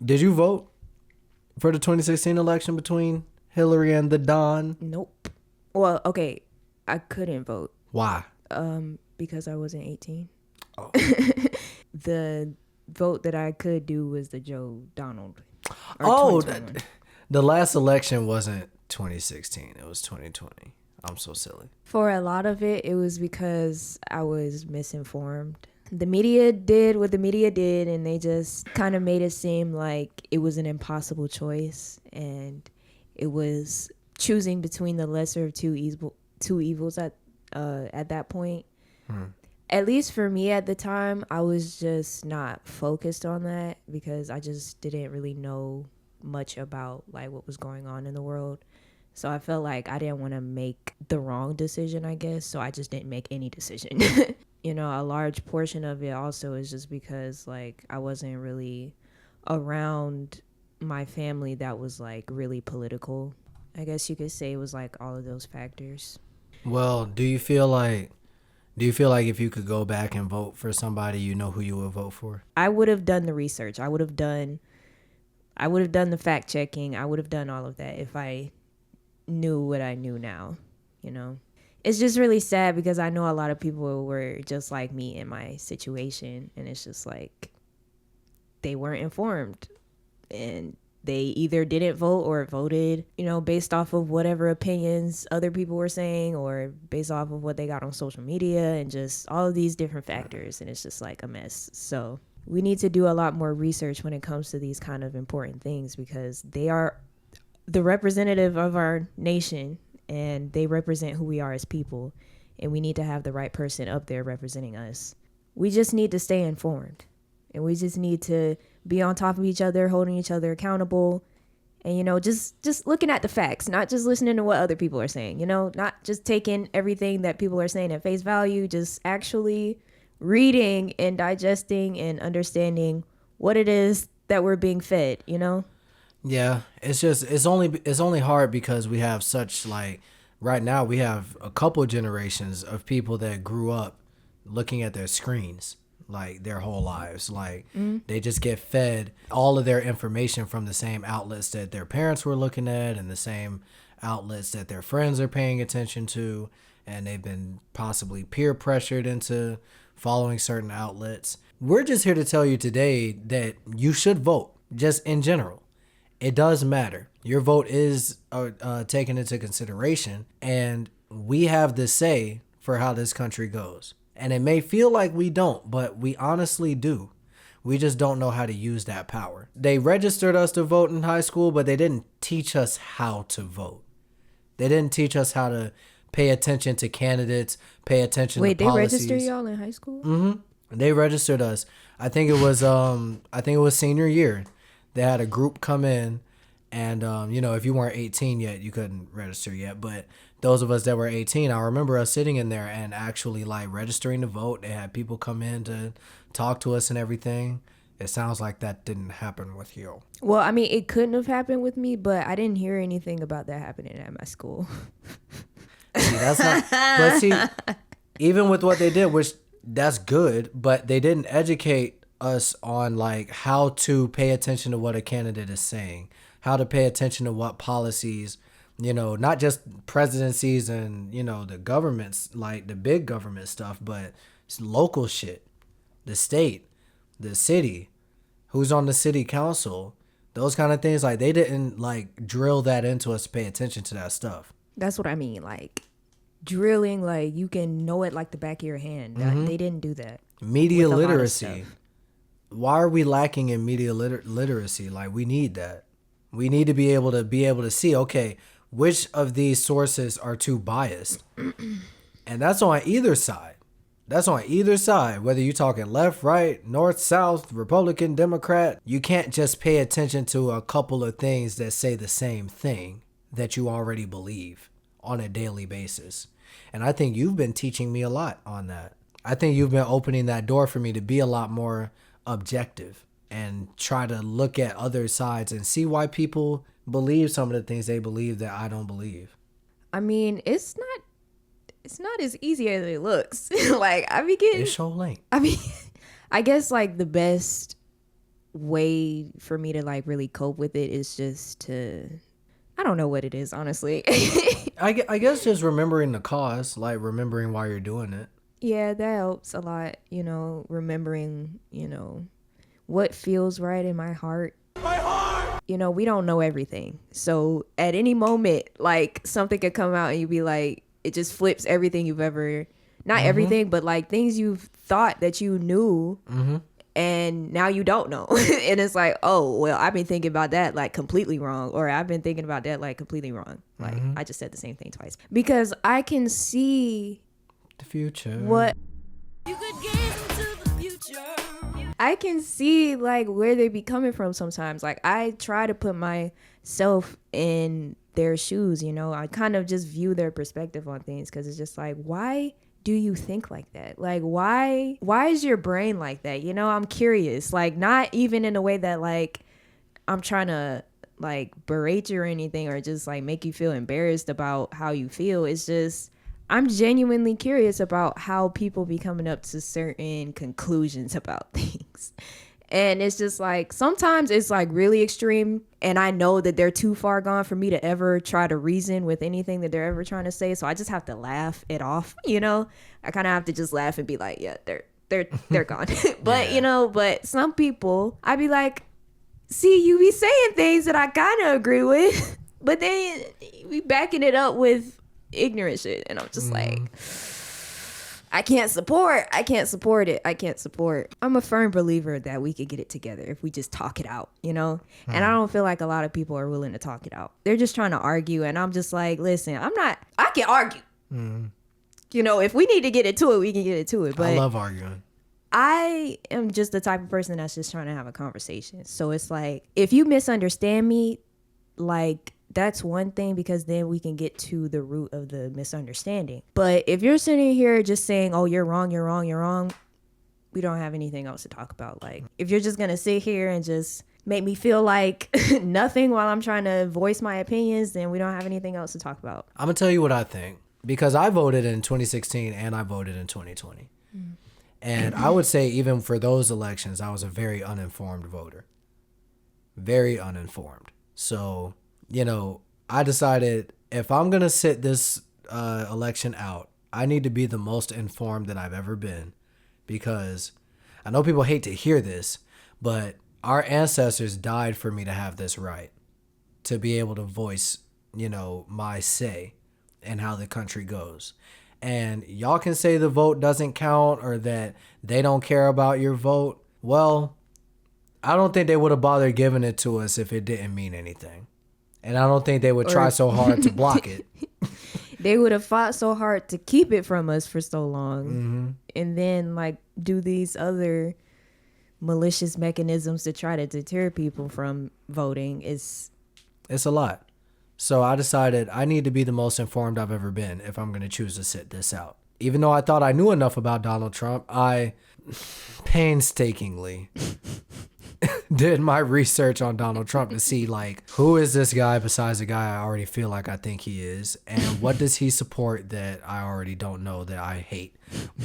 Did you vote for the 2016 election between Hillary and the Don? Nope. Well, okay, I couldn't vote. Why? Because I wasn't 18. Oh. The vote that I could do was the Joe Donald. Oh, the last election wasn't 2016. It was 2020. I'm so silly. For a lot of it, it was because I was misinformed. The media did what the media did, and they just kind of made it seem like it was an impossible choice, and it was choosing between the lesser of two evils at that point. At least for me at the time, I was just not focused on that because I just didn't really know much about like what was going on in the world. So I felt like I didn't want to make the wrong decision, I guess. So I just didn't make any decision. You know, a large portion of it also is just because like I wasn't really around my family that was like really political. I guess you could say it was like all of those factors. Well, do you feel like if you could go back and vote for somebody, you know who you would vote for? I would have done the research. I would have done the fact checking. I would have done all of that if I knew what I knew now, you know. It's just really sad because I know a lot of people were just like me in my situation, and it's just like they weren't informed and they either didn't vote or voted, you know, based off of whatever opinions other people were saying or based off of what they got on social media and just all of these different factors, and it's just like a mess. So we need to do a lot more research when it comes to these kind of important things because they are the representative of our nation and they represent who we are as people, and we need to have the right person up there representing us. We just need to stay informed, and we just need to be on top of each other, holding each other accountable, and, you know, just looking at the facts, not just listening to what other people are saying, you know, not just taking everything that people are saying at face value, just actually reading and digesting and understanding what it is that we're being fed, you know? Yeah, it's only hard because we have such like right now we have a couple generations of people that grew up looking at their screens like their whole lives. Like they just get fed all of their information from the same outlets that their parents were looking at and the same outlets that their friends are paying attention to, and they've been possibly peer pressured into following certain outlets. We're just here to tell you today that you should vote just in general. It does matter. Your vote is taken into consideration, and we have the say for how this country goes. And it may feel like we don't, but we honestly do. We just don't know how to use that power. They registered us to vote in high school, but they didn't teach us how to vote. They didn't teach us how to pay attention to candidates, pay attention to policies. Wait, they registered y'all in high school? Mm-hmm. They registered us. I think it was senior year. They had a group come in, and you know, if you weren't 18 yet, you couldn't register yet. But those of us that were 18, I remember us sitting in there and actually like registering to vote. They had people come in to talk to us and everything. It sounds like that didn't happen with you. Well, I mean, it couldn't have happened with me, but I didn't hear anything about that happening at my school. See, that's not. But see, even with what they did, which that's good, but they didn't educate us on like how to pay attention to what a candidate is saying, how to pay attention to what policies, you know, not just presidencies and, you know, the governments, like the big government stuff, but it's local shit, the state, the city, who's on the city council, those kind of things. Like they didn't like drill that into us to pay attention to that stuff. That's what I mean. Like drilling, like you can know it like the back of your hand. They didn't do that. Media literacy. Why are we lacking in media literacy? Like we need that. We need to be able to see, okay, which of these sources are too biased. And that's on either side. Whether you're talking left, right, north, south, Republican, Democrat. You can't just pay attention to a couple of things that say the same thing that you already believe on a daily basis. And I think you've been teaching me a lot on that. I think you've been opening that door for me to be a lot more objective and try to look at other sides and see why people believe some of the things they believe that I don't believe. I mean, it's not as easy as it looks. Like I be getting, it's so late. I mean, I guess like the best way for me to like really cope with it is just to, I don't know what it is, honestly. I guess just remembering the cause, like remembering why you're doing it. Yeah, that helps a lot, you know, remembering, you know, what feels right in my heart. You know, we don't know everything. So at any moment, like something could come out and you'd be like, it just flips everything you've ever, not everything, but like things you've thought that you knew and now you don't know. And it's like, oh, well, I've been thinking about that like completely wrong. Or I've been thinking about that like completely wrong. Like I just said the same thing twice. Because I can see the future. What? You could gaze into the future. I can see like where they be coming from sometimes. Like I try to put myself in their shoes, you know. I kind of just view their perspective on things because it's just like, why do you think like that? Like why is your brain like that? You know, I'm curious. Like not even in a way that like I'm trying to like berate you or anything or just like make you feel embarrassed about how you feel. It's just I'm genuinely curious about how people be coming up to certain conclusions about things. And it's just like, sometimes it's like really extreme. And I know that they're too far gone for me to ever try to reason with anything that they're ever trying to say. So I just have to laugh it off, you know? I kind of have to just laugh and be like, yeah, they're gone. But, you know, but some people, I'd be like, see, you be saying things that I kind of agree with. But then we backing it up with ignorant shit, and I'm just like, I can't support it. I'm a firm believer that we could get it together if we just talk it out, you know. And I don't feel like a lot of people are willing to talk it out. They're just trying to argue, and I'm just like, listen, I can argue, you know. If we need to get into it, we can get into it. But I love arguing. I am just the type of person that's just trying to have a conversation. So it's like, if you misunderstand me, like, that's one thing, because then we can get to the root of the misunderstanding. But if you're sitting here just saying, oh, you're wrong, we don't have anything else to talk about. Like, if you're just going to sit here and just make me feel like nothing while I'm trying to voice my opinions, then we don't have anything else to talk about. I'm going to tell you what I think, because I voted in 2016 and I voted in 2020. And I would say even for those elections, I was a very uninformed voter. Very uninformed. So, you know, I decided if I'm going to sit this election out, I need to be the most informed that I've ever been, because I know people hate to hear this, but our ancestors died for me to have this right, to be able to voice, you know, my say and how the country goes. And y'all can say the vote doesn't count or that they don't care about your vote. Well, I don't think they would have bothered giving it to us if it didn't mean anything. And I don't think they would try so hard to block it. They would have fought so hard to keep it from us for so long. And then like do these other malicious mechanisms to try to deter people from voting. It's a lot. So I decided I need to be the most informed I've ever been if I'm going to choose to sit this out. Even though I thought I knew enough about Donald Trump, I painstakingly did my research on Donald Trump to see, like, who is this guy besides the guy I already feel like I think he is? And what does he support that I already don't know that I hate?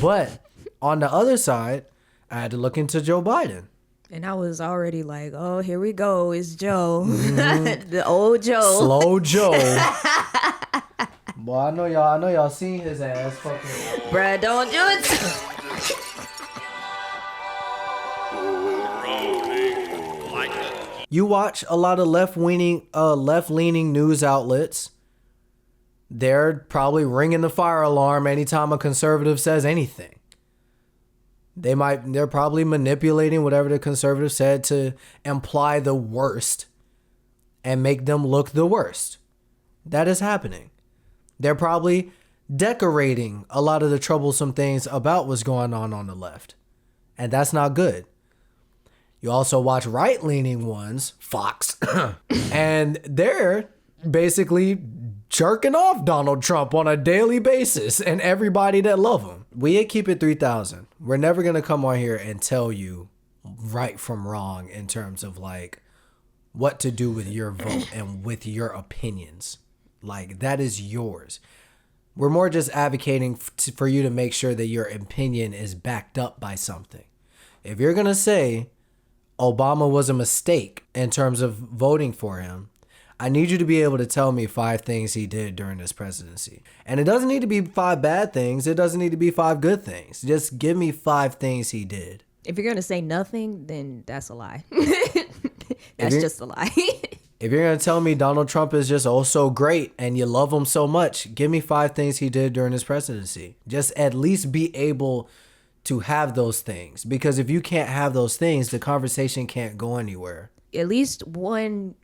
But on the other side, I had to look into Joe Biden. And I was already like, oh, here we go. It's Joe. The old Joe. Slow Joe. Boy, I know y'all seen his ass fucking. Bruh, don't do it. You watch a lot of left-leaning news outlets. They're probably ringing the fire alarm anytime a conservative says anything. They're probably manipulating whatever the conservative said to imply the worst and make them look the worst. That is happening. They're probably decorating a lot of the troublesome things about what's going on the left. And that's not good. You also watch right-leaning ones, Fox, and they're basically jerking off Donald Trump on a daily basis and everybody that love him. We at Keep It 3000, we're never going to come on here and tell you right from wrong in terms of like what to do with your vote and with your opinions. Like, that is yours. We're more just advocating for you to make sure that your opinion is backed up by something. If you're going to say, Obama was a mistake in terms of voting for him, I need you to be able to tell me 5 things he did during his presidency. And it doesn't need to be 5 bad things. It doesn't need to be 5 good things. Just give me 5 things he did. If you're going to say nothing, then that's a lie. That's just a lie. If you're going to tell me Donald Trump is just oh so great and you love him so much, give me 5 things he did during his presidency. Just at least be able to have those things. Because if you can't have those things, the conversation can't go anywhere. At least one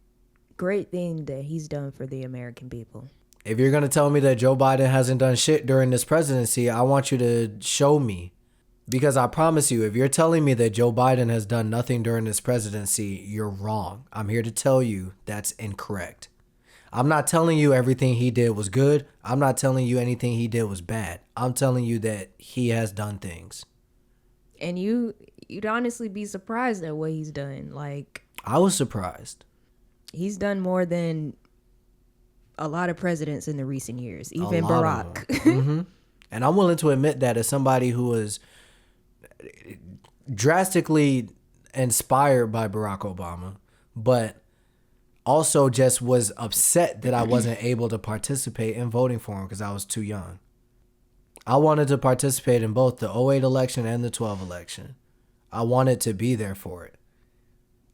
great thing that he's done for the American people. If you're going to tell me that Joe Biden hasn't done shit during this presidency, I want you to show me. Because I promise you, if you're telling me that Joe Biden has done nothing during this presidency, you're wrong. I'm here to tell you that's incorrect. I'm not telling you everything he did was good. I'm not telling you anything he did was bad. I'm telling you that he has done things. And you'd honestly be surprised at what he's done. Like, I was surprised. He's done more than a lot of presidents in the recent years, even Barack. Mm-hmm. And I'm willing to admit that as somebody who was drastically inspired by Barack Obama, but also just was upset that I wasn't able to participate in voting for him because I was too young. I wanted to participate in both the 08 election and the 12 election. I wanted to be there for it.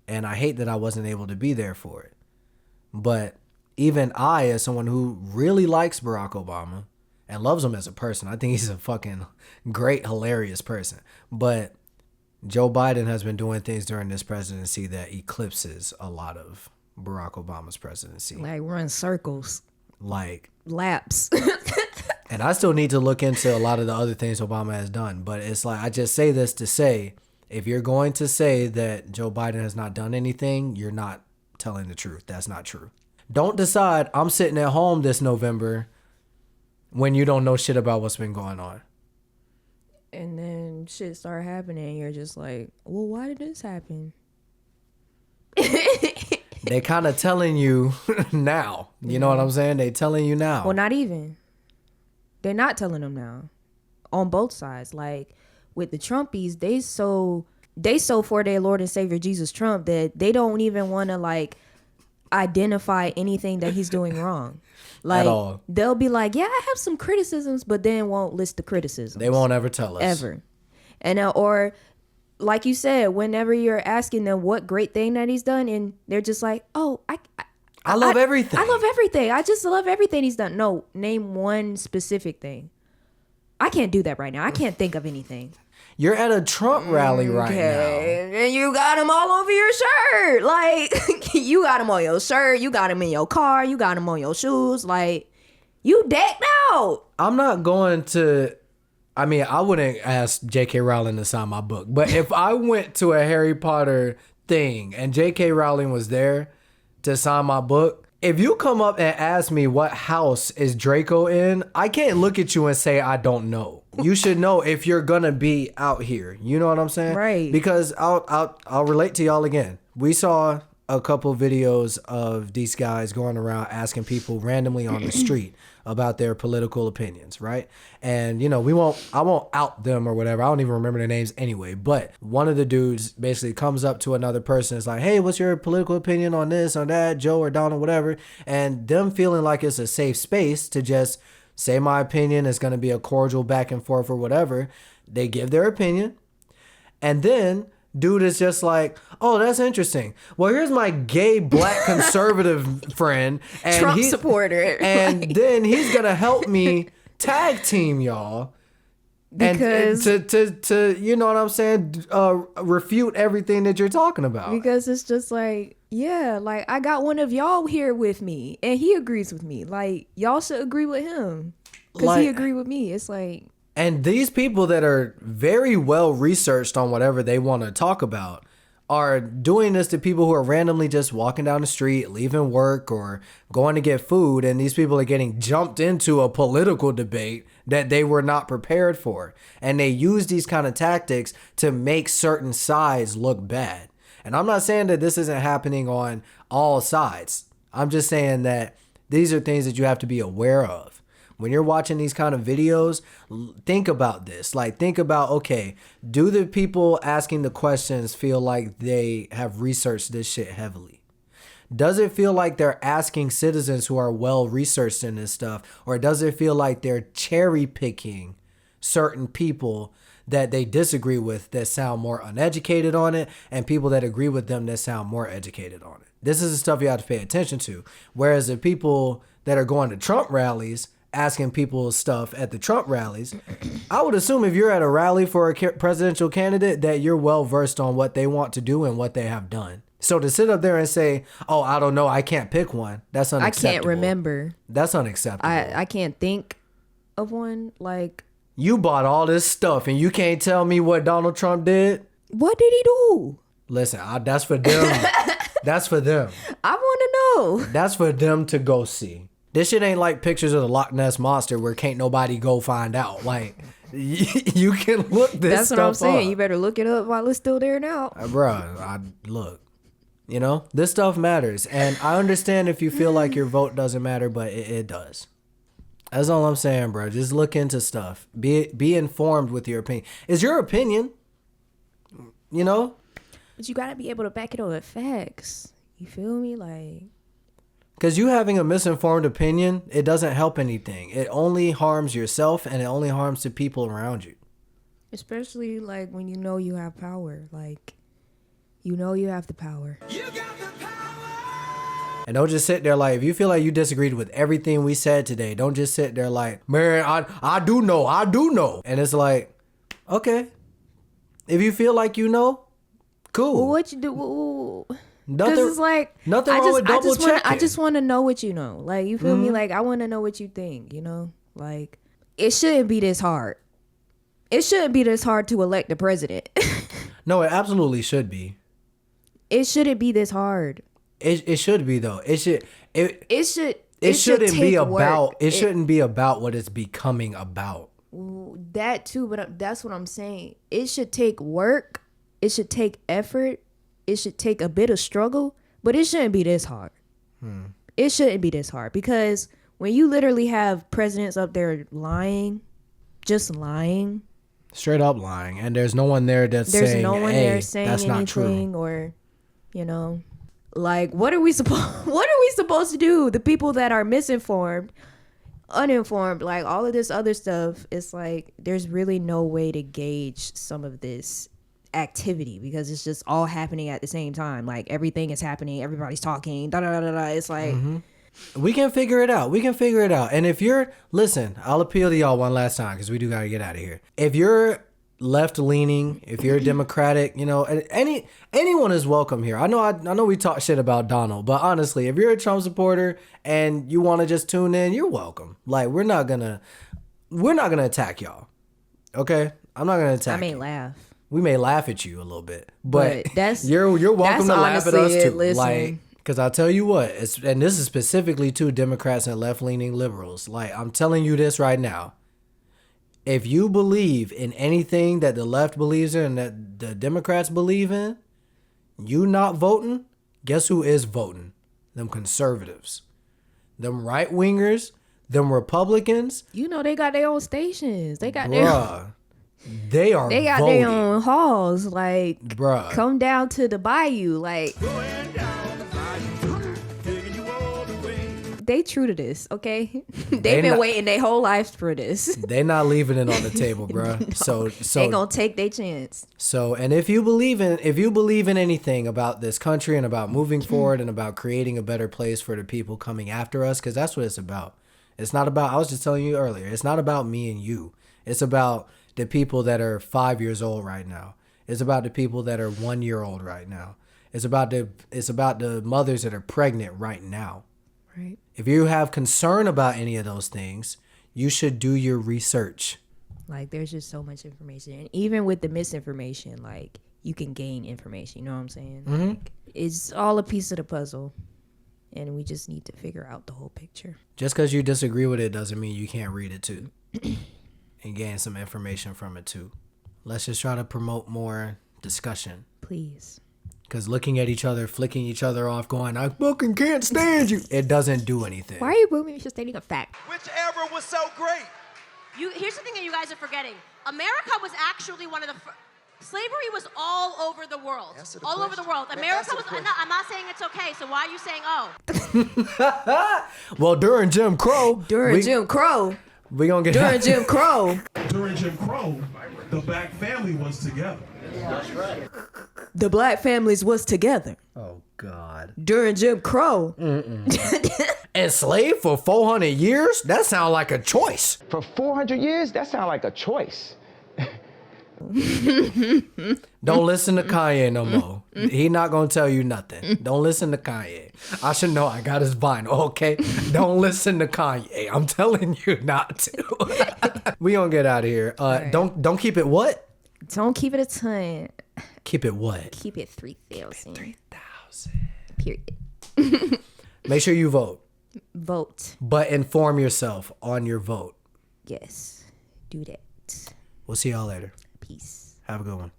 And I hate that I wasn't able to be there for it. But even I, as someone who really likes Barack Obama and loves him as a person, I think he's a fucking great, hilarious person. But Joe Biden has been doing things during this presidency that eclipses a lot of Barack Obama's presidency. Like run circles. Like laps. And I still need to look into a lot of the other things Obama has done. But it's like, I just say this to say, if you're going to say that Joe Biden has not done anything, you're not telling the truth. That's not true. Don't decide I'm sitting at home this November when you don't know shit about what's been going on. And then shit start happening and you're just like, well, why did this happen? They kind of telling you now. You know what I'm saying? They telling you now. Well, not even. They're not telling them now. On both sides. Like, with the Trumpies, they so for their Lord and Savior Jesus Trump that they don't even want to like identify anything that he's doing wrong. Like, at all. They'll be like, yeah, I have some criticisms, but then won't list the criticisms. They won't ever tell us. Ever. And or like you said, whenever you're asking them what great thing that he's done, and they're just like, oh, I love everything. I love everything. I just love everything he's done. No, name one specific thing. I can't do that right now. I can't think of anything. You're at a Trump rally right now. And you got him all over your shirt. Like, you got him on your shirt. You got him in your car. You got him on your shoes. Like, you decked out. I'm not going to... I mean, I wouldn't ask J.K. Rowling to sign my book. But if I went to a Harry Potter thing and J.K. Rowling was there to sign my book, if you come up and ask me what house is Draco in, I can't look at you and say I don't know. You should know if you're gonna be out here. You know what I'm saying? Right. Because I'll relate to y'all again. We saw a couple videos of these guys going around asking people randomly on the street about their political opinions, right? And you know, I won't out them or whatever. I don't even remember their names anyway. But one of the dudes basically comes up to another person. It's like, hey, what's your political opinion on this or that, Joe or Donald, whatever? And them feeling like it's a safe space to just say my opinion. It's going to be a cordial back and forth or whatever. They give their opinion. And then dude is just like, oh, that's interesting. Well, here's my gay black conservative friend. And Trump supporter. And then he's going to help me tag team y'all. Because and to you know what I'm saying, refute everything that you're talking about. Because it's just like, yeah, like I got one of y'all here with me and he agrees with me. Like, y'all should agree with him because he agreed with me. It's like... And these people that are very well researched on whatever they want to talk about are doing this to people who are randomly just walking down the street, leaving work or going to get food. And these people are getting jumped into a political debate that they were not prepared for. And they use these kind of tactics to make certain sides look bad. And I'm not saying that this isn't happening on all sides. I'm just saying that these are things that you have to be aware of When you're watching these kind of videos, think about this. Like, think about, okay, do the people asking the questions feel like they have researched this shit heavily? Does it feel like they're asking citizens who are well researched in this stuff? Or does it feel like they're cherry picking certain people that they disagree with that sound more uneducated on it, and people that agree with them that sound more educated on it? This is the stuff you have to pay attention to. Whereas the people that are going to Trump rallies, asking people stuff at the Trump rallies, I would assume if you're at a rally for a presidential candidate that you're well versed on what they want to do and what they have done. So to sit up there and say, oh, I don't know, I can't pick one, that's unacceptable. I can't remember. That's unacceptable. I can't think of one. Like, you bought all this stuff and you can't tell me what Donald Trump did? What did he do? Listen, that's for them. That's for them. I want to know. That's for them to go see. This shit ain't like pictures of the Loch Ness Monster where can't nobody go find out. Like, you can look this That's stuff what I'm saying. up. You better look it up while it's still there now. Look. You know, this stuff matters. And I understand if you feel like your vote doesn't matter, but it does. That's all I'm saying, bro. Just look into stuff. Be informed with your opinion. It's your opinion. You know? But you got to be able to back it up with facts. You feel me? Like, because you having a misinformed opinion, it doesn't help anything. It only harms yourself and it only harms the people around you. especially like when you know you have power. Like, you know you have the power. You got the power. And don't just sit there like, if you feel like you disagreed with everything we said today, don't just sit there like, man, I do know. And it's like, okay. If you feel like you know, cool. Well, what you do? Nothing. Because it's like, nothing wrong with double checking. I just want to know what you know. Like, you feel me? Like, I want to know what you think, you know? Like, it shouldn't be this hard. It shouldn't be this hard to elect a president. No, it absolutely should be. It shouldn't be this hard. It should be though. It shouldn't take work. It shouldn't be about what it's becoming about. That too, but that's what I'm saying. It should take work. It should take effort. It should take a bit of struggle, but it shouldn't be this hard. It shouldn't be this hard, because when you literally have presidents up there lying, just lying, straight up lying, and there's no one there that's there's saying, no one hey, there saying that's not true. anything, or, you know, like, what are we supposed to do? The people that are misinformed, uninformed, like all of this other stuff, it's like there's really no way to gauge some of this activity, because it's just all happening at the same time. Like, everything is happening, everybody's talking, da da da da da. It's like, We can figure it out. And if you're, listen, I'll appeal to y'all one last time, because we do got to get out of here. If you're left leaning, if you're Democratic, you know, anyone is welcome here. I know we talk shit about Donald, but honestly, if you're a Trump supporter and you want to just tune in, you're welcome. Like, we're not gonna attack y'all. Okay? I'm not gonna attack. I may you. laugh. We may laugh at you a little bit, but that's you're welcome to laugh at us honestly too. it. Listen. Like, because I'll tell you what, and this is specifically to Democrats and left-leaning liberals. Like, I'm telling you this right now. If you believe in anything that the left believes in and that the Democrats believe in, you not voting, guess who is voting? Them conservatives. Them right-wingers, them Republicans. You know, they got their own stations. They got their own, they are they got voting. their own halls. Like, Bruh. come down to the bayou. Like, Going down the bayou, taking you all the way. they true to this, okay? They They've been not- waiting their whole lives for this. They not leaving it on the table, bruh. So They gonna take their chance. So, and if you believe in anything about this country and about moving forward and about creating a better place for the people coming after us, because that's what it's about. It's not about, I was just telling you earlier, it's not about me and you. It's about the people that are 5 years old right now. It's about the people that are 1 year old right now. It's about the mothers that are pregnant right now. Right. If you have concern about any of those things, you should do your research. Like, there's just so much information. And even with the misinformation, like, you can gain information. You know what I'm saying? Like, it's all a piece of the puzzle. And we just need to figure out the whole picture. Just because you disagree with it doesn't mean you can't read it too and gain some information from it too. Let's just try to promote more discussion, Please. Because looking at each other, flicking each other off, going, I fucking can't stand you. It doesn't do anything. Why are you booing me for stating a fact? Whichever was so great. Here's the thing that you guys are forgetting. America was actually one of the slavery was all over the world. All over the world. America was, I'm not saying it's okay, so why are you saying, oh? Well, during Jim Crow. Jim Crow. We gonna get During Jim Crow. During Jim Crow, the black family was together. The black families was together. Oh, God. During Jim Crow. Enslaved for 400 years? That sounds like a choice. For 400 years, that sounds like a choice. Don't listen to Kanye no more. He not gonna tell you nothing. Don't listen to Kanye. I should know. I got his vinyl. Okay, don't listen to Kanye. I'm telling you not to. We gonna get out of here. Don't keep it what? Don't keep it a ton. Keep it what? Keep it 3,000. 3,000. Period. Make sure you vote, Vote. but inform yourself on your vote. Yes. Do that. We'll see y'all later. Peace. Have a good one.